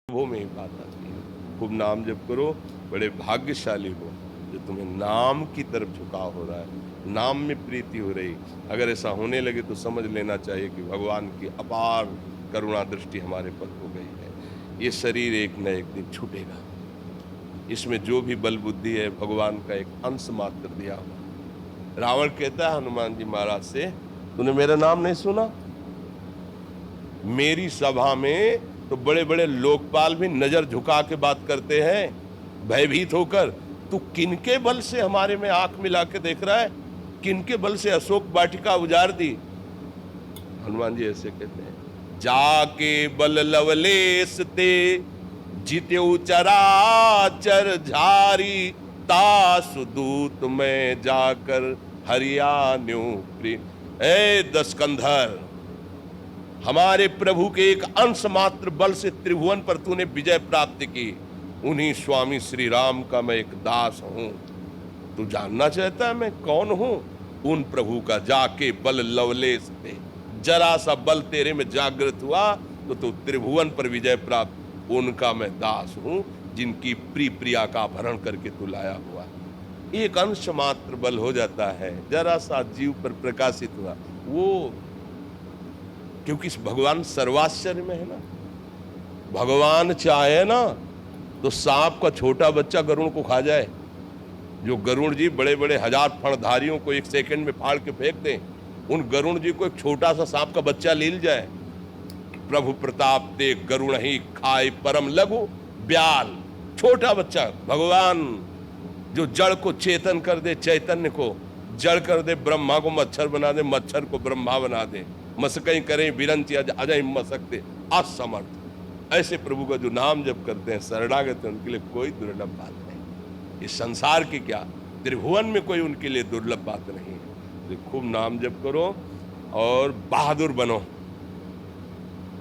वो में ही बात आती है। खूब नाम जप करो, बड़े भाग्यशाली हो जो तुम्हें नाम की तरफ झुकाव हो रहा है, नाम में प्रीति हो रही। अगर ऐसा होने लगे तो समझ लेना चाहिए कि भगवान की अपार करुणा दृष्टि हमारे पर हो गई है। ये शरीर एक न एक दिन छूटेगा, इसमें जो भी बल बुद्धि है भगवान का एक अंश मात्र दिया हुआ। रावण कहता है हनुमान जी महाराज से, तूने मेरा नाम नहीं सुना? मेरी सभा में तो बड़े बड़े लोकपाल भी नजर झुका के बात करते हैं, भयभीत होकर। तू किनके बल से हमारे में आंख मिला के देख रहा है? किनके बल से अशोक वाटिका उजाड़ दी? हनुमान जी ऐसे कहते हैं, जाके बल लवलेश ते जित्यो चराचर झारी, तासु दूत में जाकर हरियाण्यो प्रिय। ए दस्कंधर, हमारे प्रभु के एक अंश मात्र बल से त्रिभुवन पर तूने विजय प्राप्त की। उन्हीं स्वामी श्री राम का मैं एक दास हूं। तू जानना चाहता है मैं कौन हूं? उन प्रभु का जाके बल लवलेश थे, जरा सा बल तेरे में जागृत हुआ तो तू त्रिभुवन पर विजय प्राप्त। उनका मैं दास हूं जिनकी प्रिय प्रिया का अपहरण करके तू लाया हुआ। एक अंश मात्र बल हो जाता है, जरा सा जीव पर प्रकाशित हुआ वो, क्योंकि भगवान सर्वाश्चर्य में है ना। भगवान चाहे ना तो सांप का छोटा बच्चा गरुड़ को खा जाए। जो गरुड़ जी बड़े बड़े हजार फणधारियों को एक सेकंड में फाड़ के फेंक दें, उन गरुड़ जी को एक छोटा सा सांप का बच्चा लील जाए। प्रभु प्रताप ते गरुड़ ही खाए परम लघु ब्याल। छोटा बच्चा भगवान जो जड़ को चेतन कर दे, चैतन्य को जड़ कर दे, ब्रह्मा को मच्छर बना दे, मच्छर को ब्रह्मा बना दे, मसकई करें बिरंची अजय मसकते असमर्थ। ऐसे प्रभु का जो नाम जब करते हैं शरणागत हैं, उनके लिए कोई दुर्लभ बात नहीं। इस संसार की क्या, त्रिभुवन में कोई उनके लिए दुर्लभ बात नहीं है। तो खूब नाम जप करो और बहादुर बनो।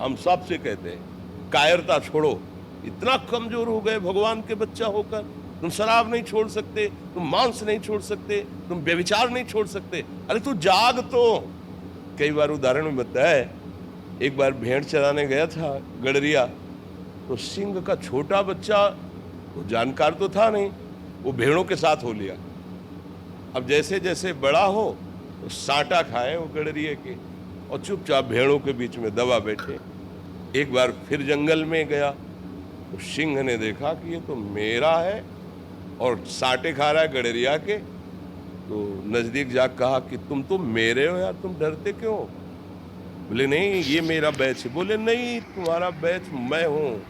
हम सबसे कहते हैं कायरता छोड़ो। इतना कमजोर हो गए भगवान के बच्चा होकर। तुम शराब नहीं छोड़ सकते, तुम मांस नहीं छोड़ सकते, तुम व्यभिचार नहीं छोड़ सकते। अरे तू जाग तो। कई बार उदाहरण में बताया है, एक बार भेड़ चराने गया था गडरिया, तो सिंह का छोटा बच्चा, वो जानकार तो था नहीं, वो भेड़ों के साथ हो लिया। अब जैसे जैसे बड़ा हो तो साटा खाए वो गडरिये के और चुपचाप भेड़ों के बीच में दबा बैठे। एक बार फिर जंगल में गया तो सिंह ने देखा कि ये तो मेरा है और साटे खा रहा है गडरिया के। तो नजदीक जाकर कहा कि तुम तो मेरे हो यार, तुम डरते क्यों? बोले नहीं ये मेरा बैच है। बोले नहीं तुम्हारा बैच मैं हूँ,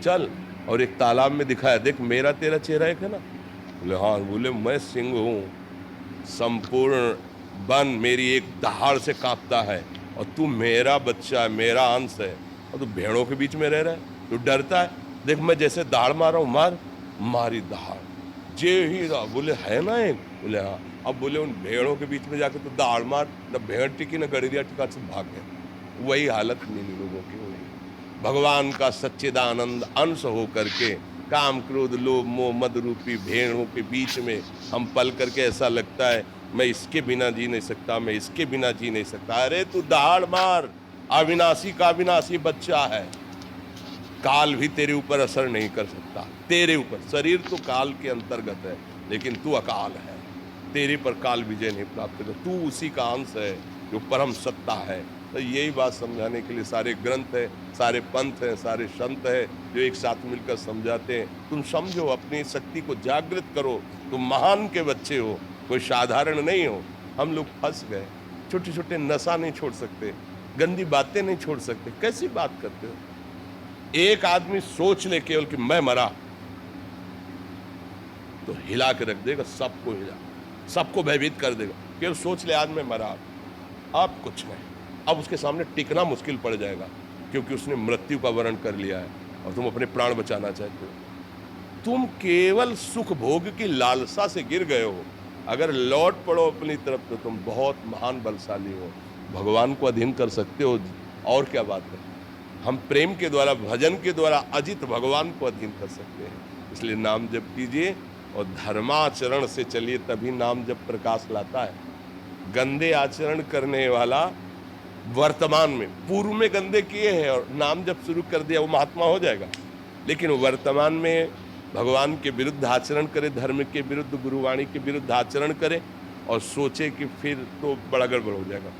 चल। और एक तालाब में दिखाया, देख मेरा तेरा चेहरा एक है ना। बोले हाँ। बोले मैं सिंह हूँ, संपूर्ण वन मेरी एक दहाड़ से कांपता है और तू मेरा बच्चा है, मेरा अंश है, और तू भेड़ों के बीच में रह रहा है, तू डरता है। देख मैं जैसे दहाड़ मार रहा हूँ, मार मारी दहाड़ जे ही रहा। बोले है ना एक? बोले हाँ। अब बोले उन भेड़ों के बीच में जाके तो दहाड़ मार, न भेड़ टिकी न गड़रिया टिका, सब भाग गए। वही हालत इन लोगों की हुई। भगवान का सच्चिदानंद अंश हो करके काम क्रोध लोभ मोह मद रूपी भेड़ों के बीच में हम पल करके ऐसा लगता है मैं इसके बिना जी नहीं सकता, मैं इसके बिना जी नहीं सकता। अरे तू दहाड़ मार, अविनाशी का अविनाशी बच्चा है। काल भी तेरे ऊपर असर नहीं कर सकता, तेरे ऊपर। शरीर तो काल के अंतर्गत है, लेकिन तू अकाल है, तेरे पर काल विजय नहीं प्राप्त कर। तू उसी का अंश है जो परम सत्ता है। तो यही बात समझाने के लिए सारे ग्रंथ हैं, सारे पंथ हैं, सारे संत हैं जो एक साथ मिलकर समझाते हैं। तुम समझो, अपनी शक्ति को जागृत करो। तुम महान के बच्चे हो, कोई साधारण नहीं हो। हम लोग फंस गए, छोटे छोटे नशा नहीं छोड़ सकते, गंदी बातें नहीं छोड़ सकते। कैसी बात करते हो? एक आदमी सोच ले केवल कि मैं मरा तो हिला के रख देगा, सबको हिला, सबको भयभीत कर देगा। केवल सोच ले आज मैं मरा, अब कुछ नहीं। अब उसके सामने टिकना मुश्किल पड़ जाएगा, क्योंकि उसने मृत्यु का वर्ण कर लिया है और तुम अपने प्राण बचाना चाहते हो। तुम केवल सुख भोग की लालसा से गिर गए हो। अगर लौट पड़ो अपनी तरफ तो तुम बहुत महान बलशाली हो, भगवान को अधीन कर सकते हो। और क्या बात है? हम प्रेम के द्वारा, भजन के द्वारा अजित भगवान को अधीन कर सकते हैं। इसलिए नाम जप कीजिए और धर्माचरण से चलिए, तभी नाम जप प्रकाश लाता है। गंदे आचरण करने वाला वर्तमान में, पूर्व में गंदे किए हैं और नाम जब शुरू कर दिया वो महात्मा हो जाएगा? लेकिन वर्तमान में भगवान के विरुद्ध आचरण करे, धर्म के विरुद्ध, गुरुवाणी के विरुद्ध आचरण करे और सोचे कि फिर तो बड़ा गड़बड़ हो जाएगा।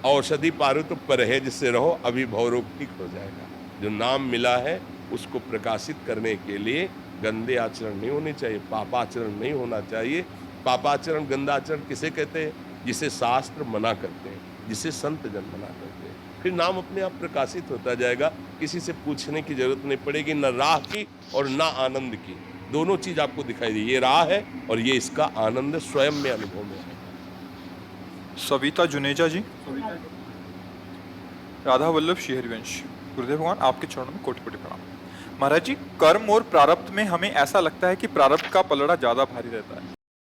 औषधि पारो तो परहेज से रहो, अभी भवरोग ठीक हो जाएगा। जो नाम मिला है उसको प्रकाशित करने के लिए गंदे आचरण नहीं होने चाहिए, पापाचरण नहीं होना चाहिए। पापाचरण, गंदा आचरण किसे कहते हैं? जिसे शास्त्र मना करते हैं, जिसे संत जन मना करते हैं। फिर नाम अपने आप प्रकाशित होता जाएगा, किसी से पूछने की जरूरत नहीं पड़ेगी, न राह की और न आनंद की। दोनों चीज आपको दिखाई दी, ये राह है और ये इसका आनंद स्वयं में, अनुभव में है। सविता जुनेजा जी, राधा वल्लभ श्री हरिवंश, गुरुदेव भगवान आपके चरणों में कोटि कोटि प्रणाम। महाराज जी, कर्म और प्रारब्ध में हमें ऐसा लगता है कि प्रारब्ध का पलड़ा ज्यादा भारी रहता है।